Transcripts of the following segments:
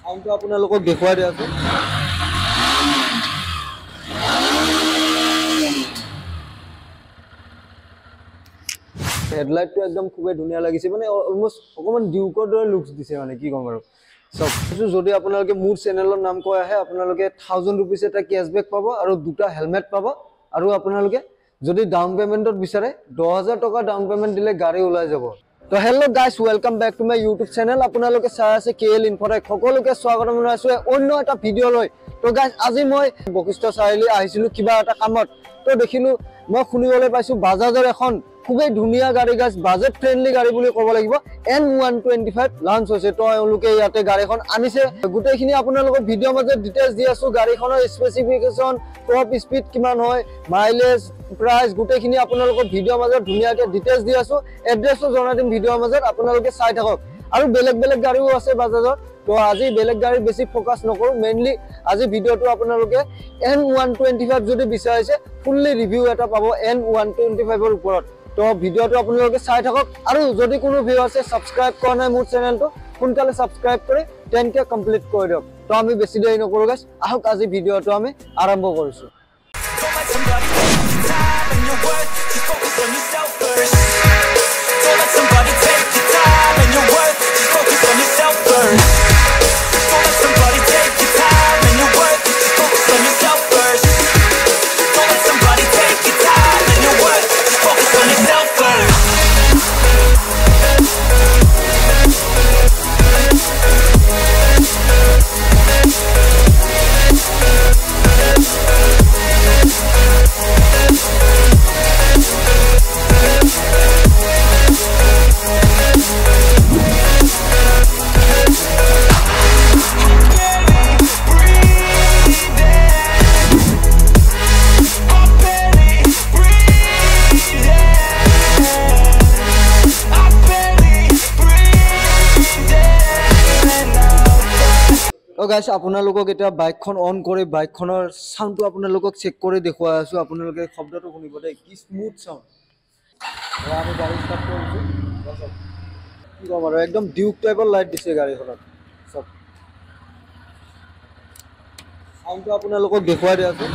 সাউন্ডটো আপোনালোকক দেখুৱাই দিয়া আছে হেডলাইটটো একদম খুবই ধুনীয়া লাগিছে মানে অলমোস্ট অকমান ডিউকৰ দৰে লুকস দিছে মানে কি কম আৰু সব যদি আপোনালোকে মোৰ চেনেলৰ নাম কৈ আহে আপোনালোকে 1000 रुपीस এটা ক্যাশবেক পাব আৰু দুটা হেলমেট পাব আৰু আপোনালোকে যদি ডাউন পেমেন্টত বিচাৰে 10000 টকা ডাউন পেমেন্ট দিলে গাড়ী ওলাই যাব তো hello guys welcome back to my YouTube channel আপোনালোকে চাই আছে কেএল ইনফোটেক সকলোকে স্বাগতম জনাইছো অন্য এটা ভিডিও লৈ তো গাইস আজি মই বকিষ্ট চাৰিলি আহিছিলো কিবা এটা কামত তো দেখিলো মই শুনিবলৈ পাইছো বাজাজৰ এখন খুবই ধুনিয়া গাড়ী গাইস বাজেট ফ্ৰেন্ডলি গাড়ী বুলি ক'ব লাগিব N125 লঞ্চ হৈছে তো এওঁলোকে ইয়াতে গাড়ীখন আনিছে গুটেইখিনি আপোনালোকক ভিডিও মাজে ডিটেইলছ দি আছো গাড়ীখনৰ স্পেসিফিকেশন টপ স্পীড কিমান হয় মাইলেজ প্ৰাইস গুটেইখিনি আপোনালোকক ভিডিও মাজে ধুনিয়াকে ডিটেইলছ দি আছো এড্ৰেছটো জনাই দিম ভিডিও মাজে আপোনালোকে চাই থাকক আৰু বেলেগ বেলেগ গাড়ীও আছে বাজাজৰ তো আজি বেলেগ গাড়ী বেছি ফোকাস নকৰো মেইনলি আজি ভিডিওটো আপোনালোকে N125 যদি বিচাৰিছে ফুললি ৰিভিউ এটা পাব N125 ৰ ওপৰত তো ভিডিওটো আপোনালোকে চাই থাকক আৰু যদি কোনো ভিউয়াৰ্সে সাবস্ক্ৰাইব কৰা নাই মোৰ চেনেলটো সোনকালে সাবস্ক্ৰাইব কৰি 10k কমপ্লিট কৰি দিয়ক তো আমি বেছি দেৰি নকৰো গাইস আহক আজি ভিডিওটো আমি আৰম্ভ কৰিছো তো গাইস আপোনালোকক এটা বাইকখন অন কৰি বাইকখনৰ সাউন্ডটো আপোনালোকক চেক কৰি দেখুৱাই আছো আপোনালোকে শব্দটো শুনিব দে কি স্মুথ সাউন্ড আমি গাড়ী ষ্টাৰ্ট কৰিছো কি কম আৰু একদম ডিউক টাইপৰ লাইট দিছে গাড়ীখনত সব সাউন্ডটো আপোনালোকক দেখুৱাই দিয়া আছে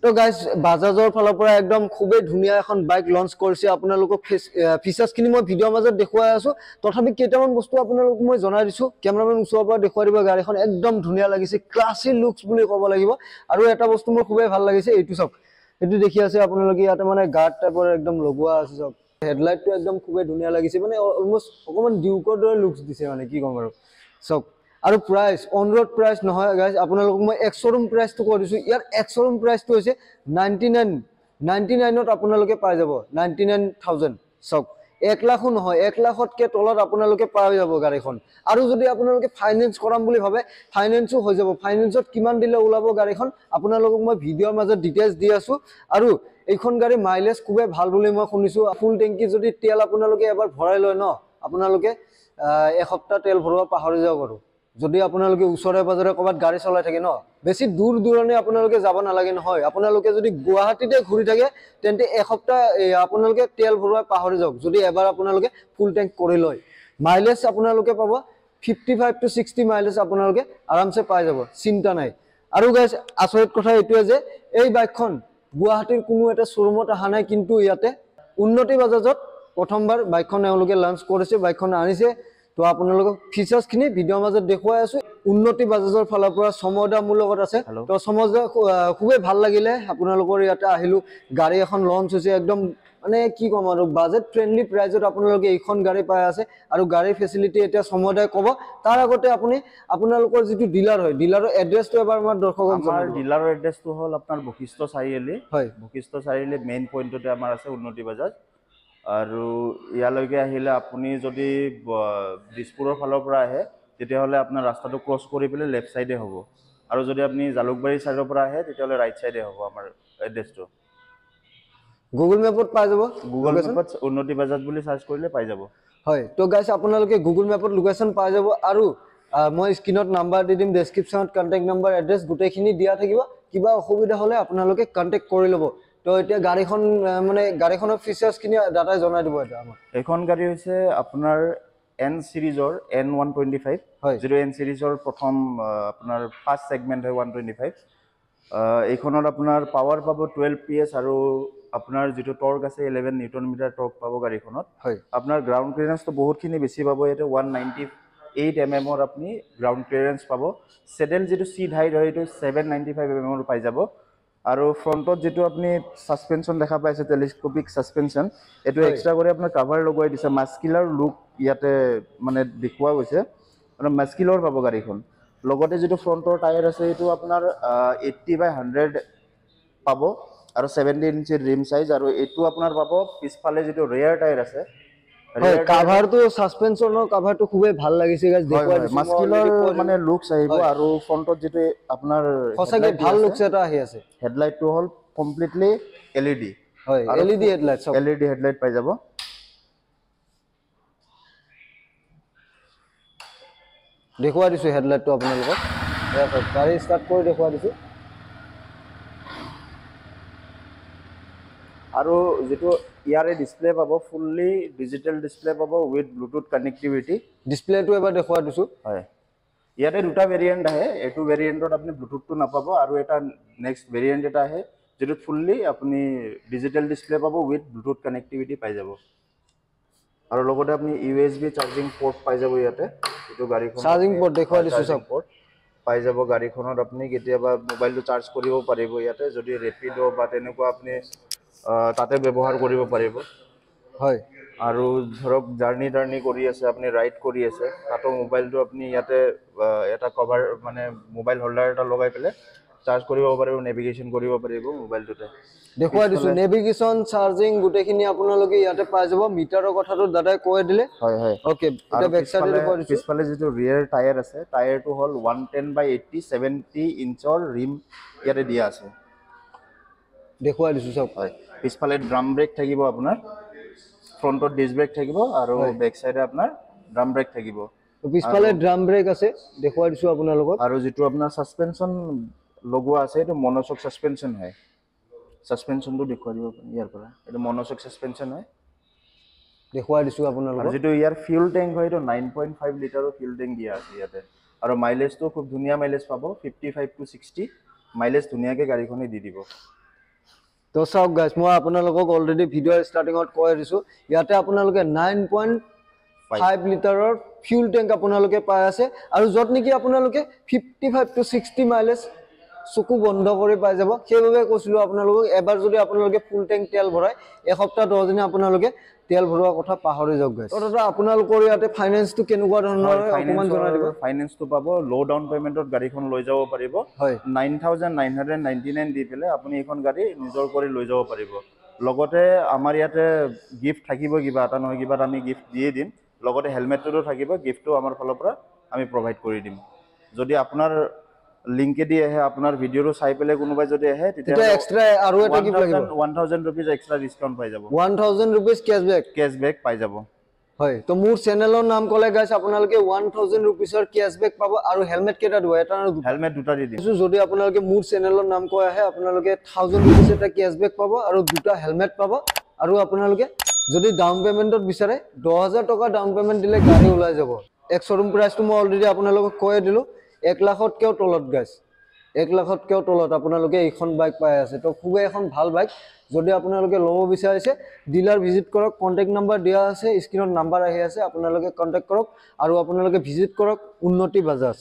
তো গাইস বাজাজৰ ফালৰ পৰা একদম খুবেই ধুনিয়া এখন বাইক লঞ্চ কৰিছে আপোনালোকক ফিচাৰ্স খিনি মই ভিডিও মাজত দেখুৱাই আছো তথাপি কেইটামান বস্তু আপোনালোকক মই জনাই দিছো কেমেৰামেন ওচৰৰ পৰা দেখুৱাই দিব গাড়ীখন একদম ধুনিয়া লাগিছে ক্লাসি লুকস বুলি ক'ব লাগিব আৰু এটা বস্তু মোৰ খুবেই ভাল লাগিছে এইটো সব এটো দেখি আছে আপোনালোকে ইয়াতে মানে গাৰ্ড টাইপৰ একদম লগোৱা আছে সব হেডলাইটটো একদম খুবেই ধুনিয়া লাগিছে মানে অলমোস্ট অকমান ডিউকৰ দৰে লুকস দিছে মানে কি কম আৰু সব আৰু প্ৰাইস অন ৰোড প্ৰাইস নহয় গাইস আপোনালোকক মই এক শোৰুম প্ৰাইসটো কৈ দিছো ইয়াৰ এক শোৰুম প্ৰাইসটো হৈছে 99 ত আপোনালোকে পাই যাব 99000 সব 1 লাখো নহয় 1 লাখতকে তলত আপোনালোকে পাই যাব গাড়ীখন আৰু যদি আপোনালোকে ফাইনান্স কৰাম বুলি ভাবে ফাইনান্সও হৈ যাব ফাইনান্সত কিমান দিলে ওলাব গাড়ীখন আপোনালোকক মই ভিডিওৰ মাজত ডিটেইলছ দি আছো আৰু এইখন গাড়ী মাইলেজ খুবেই ভাল বুলি মই শুনিছো ফুল টেংকি যদি তেল আপোনালোকে এবাৰ ভৰাই লয় ন আপোনালোকে এসপ্তাহ তেল ভৰোৱা পাহৰি যাব আৰু যদি আপোনালোকে ওচৰে পাজৰে কবাত গাড়ী চলাই থাকে ন বেছি দূৰ দূৰণে আপোনালোকে যাব নালাগে নহয় আপোনালোকে যদি গুৱাহাটীতে ঘূৰি থাকে তেন্তে এসপ্তাহ আপোনালোকে তেল ভৰোৱা পাহৰি যাওক যদি এবাৰ আপোনালোকে ফুল টেংক কৰি লয় মাইলেজ আপোনালোকে পাব 55 to 60 মাইলেজ আপোনালোকে আৰামছে পাই যাব চিন্তা নাই আৰু গাইস আচৰিত কথা এইটোৱে যে এই বাইকখন গুৱাহাটীৰ কোনো এটা শোৰুমত আহা নাই কিন্তু ইয়াতে উন্নতি বাজাজত প্ৰথমবাৰ বাইকখন এওঁলোকে লঞ্চ কৰিছে বাইকখন আনিছে তো আপোনালোকক ফিচাৰ্স খিনি ভিডিও মাজত দেখুৱাই আছো উন্নতি বাজাজৰ ফালৰ পৰা সমদা মোৰ লগত আছে তো সমদা খুবেই ভাল লাগিলে আপোনালোকৰ ইয়াতে আহিলো গাড়ী এখন লঞ্চ হৈছে একদম মানে কি কম আৰু বাজেট ফ্ৰেন্ডলি প্ৰাইজত আপোনালোকে এইখন গাড়ী পাই আছে আৰু গাড়ীৰ ফেসিলিটি এটা সমদাই ক'ব তাৰ আগতে আপুনি আপোনালোকৰ যেটো ডিলাৰ হয় ডিলাৰৰ এড্ৰেছটো এবাৰ আমাৰ দৰ্শকক জনাব আমাৰ ডিলাৰৰ এড্ৰেছটো হ'ল আপোনাৰ বকিষ্ট চাৰিআলি হয় বকিষ্ট চাৰিআলি মেইন পইণ্টতে আমাৰ আছে উন্নতি বাজাজ আৰু ইয়ালৈকে আহিলে আপুনি যদি দিছপুৰৰ ফালৰ পৰা আহে তেতিয়াহলে আপোনাৰ ৰাস্তাটো ক্ৰছ কৰি পেলে লেফট সাইডে হ'ব আৰু যদি আপুনি জালুকবাৰী সাইডৰ পৰা আহে তেতিয়াহলে ৰাইট সাইডে হ'ব আমাৰ এড্ৰেছটো গুগল মেপত পাই যাব গুগল মেপত উন্নতি বাজাজ বুলি সাৰ্চ কৰিলে পাই যাব হয় তো গাইস আপোনালোকে গুগল মেপত লোকেশন পাই যাব আৰু মই স্ক্ৰিনত নাম্বাৰ দি দিম ডেসক্ৰিপচনত কন্টাক্ট নাম্বাৰ এড্ৰেছ গুটেখিনি দিয়া থাকিব কিবা অসুবিধা হলে আপোনালোকে কন্টাক্ট কৰি লব তো এতিয়া গাড়ীখন মানে গাড়ীখনৰ ফিচাৰ্ছ খিনি দাদাই জনাই দিব এটা আমাক এখন গাড়ী হৈছে আপোনাৰ N সিৰিজৰ N125 হয় যেটো N সিৰিজৰ প্ৰথম আপোনাৰ ফাৰ্ষ্ট সেগমেন্ট হয় 125 এইখনত আপোনাৰ পাৱাৰ পাব 12 PS আৰু আপোনাৰ যেটো টৰ্ক আছে 11 নিউটন মিটাৰ টৰ্ক পাব গাড়ীখনত হয় আপোনাৰ গ্ৰাউণ্ড ক্লিয়াৰেন্স তো বহুতখিনি বেছি পাব এটো 198 mm ৰ আপুনি গ্ৰাউণ্ড ক্লিয়াৰেন্স পাব সেডেল যেটো সিট হাইট হয় এটো 795 mm ৰ পাই যাব আৰু ফ্ৰন্টত যেটো আপুনি সাসপেনশন দেখা পাইছে টেলিস্কোপিক সাসপেনশন এটো এক্সট্ৰা কৰি আপোনাৰ কভাৰ লগাই দিছে মাস্কুলাৰ লুক ইয়াতে মানে দেখুৱা গৈছে আৰু মাস্কুলাৰ পাব গাড়ীখন লগতে যেটো ফ্ৰন্টৰ টায়াৰ আছে এটো আপোনাৰ 80/100 পাব আৰু 17 ইঞ্চি ৰিম সাইজ আৰু এটো আপোনাৰ পাব পিছফালে যেটো ৰিয়াৰ টায়াৰ আছে হয় কভাৰটো সাসপেনশনৰ কভাৰটো খুবেই ভাল লাগিছে গাইস দেখুৱা দিছো মাস্কুলাৰ মানে লুকস আহিব আৰু ফ্ৰন্টত যেটো আপোনাৰ সঁচাকে ভাল লুকস এটা আহি আছে হেডলাইটটো হল কমপ্লিটলি LED হয় LED হেডলাইট সব LED হেডলাইট পাই যাব দেখুৱা দিছো হেডলাইটটো আপোনালোকক গাড়ী ষ্টাৰ্ট কৰি দেখুৱা দিছো আৰু যেটো ইয়াৰে ডিসপ্লে পাব ফুললি ডিজিটাল ডিসপ্লে পাব উইথ ব্লুটুথ কানেক্টিভিটি ডিসপ্লেটো এবাৰ দেখুৱা দিছো হয় ইয়াতে দুটা ভেৰিয়েন্ট আহে এটো ভেৰিয়েন্টত আপুনি ব্লুটুথটো নাপাব আৰু এটা নেক্সট ভেৰিয়েন্ট এটা আহে যেটো ফুললি আপুনি ডিজিটাল ডিসপ্লে পাব উইথ ব্লুটুথ কানেক্টিভিটি পাই যাব আৰু লগতে আপুনি USB চাৰ্জিং পোৰ্ট পাই যাব ইয়াতে এটো গাড়ীখন চাৰ্জিং পোৰ্ট দেখুৱা দিছো সব পাই যাব গাড়ীখনত আপুনি কেতিয়াবা মোবাইলটো চাৰ্জ কৰিব পাৰিব ইয়াতে যদি ৰেপিডো বা তেনেকুৱা আপুনি তাতে ব্যৱহাৰ কৰিব পাৰিব হয় আৰু ধৰক জাৰ্নি কৰি আছে আপুনি ৰাইড কৰি আছে তাতো মোবাইলটো আপুনি ইয়াতে এটা কভাৰ মানে মোবাইল হোল্ডাৰ এটা লগাই পেলে চাৰ্জ কৰিব পাৰিব নেভিগেশ্যন কৰিব পাৰিব মোবাইলটোতে দেখুৱা দিছো নেভিগেশ্যন চাৰ্জিং গুটেখিনি আপোনালোকে ইয়াতে পাই যাব মিটাৰৰ কথাটো দাদাই কৈ দিলে হয় হয় ওকে এটা বেক সাইডে দেখুৱা দিছো পিছফালে যেটো ৰিয়াৰ টায়াৰ আছে টায়াৰটো হল 110/80 70 ইঞ্চৰ ৰিম ইয়াতে দিয়া আছে দেখুৱা দিছো সব হয় পিছফালে ড্ৰাম ব্ৰেক থাকিব আপোনাৰ ফ্ৰন্টত ডিস্ক ব্ৰেক থাকিব আৰু বেক সাইডে আপোনাৰ ড্ৰাম ব্ৰেক থাকিব পিছফালে ড্ৰাম ব্ৰেক আছে দেখুৱা দিছো আপোনালোকক আৰু যেটো আপোনাৰ সাসপেনশন লগোৱা আছে এটো মনোশক সাসপেনশন হয় সাসপেনশনটো দেখুৱা দিব ইয়াৰ পৰা এটো মনোশক সাসপেনশন হয় দেখুৱা দিছো আপোনালোকক যেটো ইয়াৰ ফুয়েল ট্যাঙ্ক হয় এটো 9.5 লিটাৰৰ ফুয়েল ট্যাঙ্ক দিয়া আছে ইয়াতে আৰু মাইলেজটো খুব ধুনিয়া মাইলেজ পাব 55 to 60 মাইলেজ ধুনিয়াকে গাড়ীখনে দি দিব তো চাওক গাইস মই আপোনালোকক অলৰেডি ভিডিঅ ষ্টাৰ্টিংত কৈ দিছো ইয়াতে আপোনালোকে 9.5 লিটাৰৰ ফুয়েল ট্যাঙ্ক আপোনালোকে পাই আছে আৰু যত নেকি আপোনালোকে 55 to 60 মাইলেজ চকু বন্ধ কৰি পাই যাব সেইভাবে কৈছিলো আপোনালোকক এবাৰ যদি আপোনালোকে ফুল ট্যাঙ্ক তেল ভৰাই এসপ্তাহ 10 দিন আপোনালোকে তেল ভৰোৱা কথা পাহৰি যাওক গাইস তো দাদা আপোনালোকৰ ইয়াতে ফাইনান্সটো কেনেকুৱা ধৰণৰ অকমান জনাই দিব ফাইনান্সটো পাব লো ডাউন পেমেন্টত গাড়ীখন লৈ যাব পাৰিব হয় 9999 দি পেলে আপুনি এখন গাড়ী নিজৰ কৰি লৈ যাব পাৰিব লগতে আমাৰ ইয়াতে গিফট থাকিব কিবা এটা নহয় কিবা আমি গিফট দিয়ে দিম লগতে হেলমেটটো থাকিব গিফটটো আমাৰ ফালৰ পৰা আমি প্ৰভাইড কৰি দিম যদি আপোনাৰ লিংকেদি আহে আপোনাৰ ভিডিওটো চাই পেলে কোনোবাই যদি আহে তেতিয়া এক্সট্ৰা আৰু এটা গিফট লাগিব 1000 रुपीस এক্সট্ৰা ডিসকাউন্ট পাই যাব 1000 रुपीस কেশবেক পাই যাব হয় তো মোৰ চেনেলৰ নাম কলে গাইস আপোনালোকে 1000 रुपीसৰ কেশবেক পাব আৰু হেলমেট কেটা দিব এটা আৰু হেলমেট দুটা দি দিম যদি আপোনালোকে মোৰ চেনেলৰ নাম কৈ আহে আপোনালোকে 1000 रुपीस এটা কেশবেক পাব আৰু দুটা হেলমেট পাব আৰু আপোনালোকে যদি ডাউন পেমেন্টত বিচাৰে 10000 টকা ডাউন পেমেন্ট দিলে গাড়ী ওলাই যাব এক শোৰুম প্ৰাইসটো মই অলৰেডি আপোনালোকক কৈ দিলো 1 লাখতকেও তলত গাইস 1 লাখতকেও তলত আপোনালোকে এইখন বাইক পাই আছে তো খুবেই এখন ভাল বাইক যদি আপোনালোকে ল'ব বিচাৰিছে ডিলাৰ ভিজিট কৰক কন্টাক্ট নাম্বাৰ দিয়া আছে স্ক্ৰিনত নাম্বাৰ আহি আছে আপোনালোকে কন্টাক্ট কৰক আৰু আপোনালোকে ভিজিট কৰক উন্নতি বাজাজ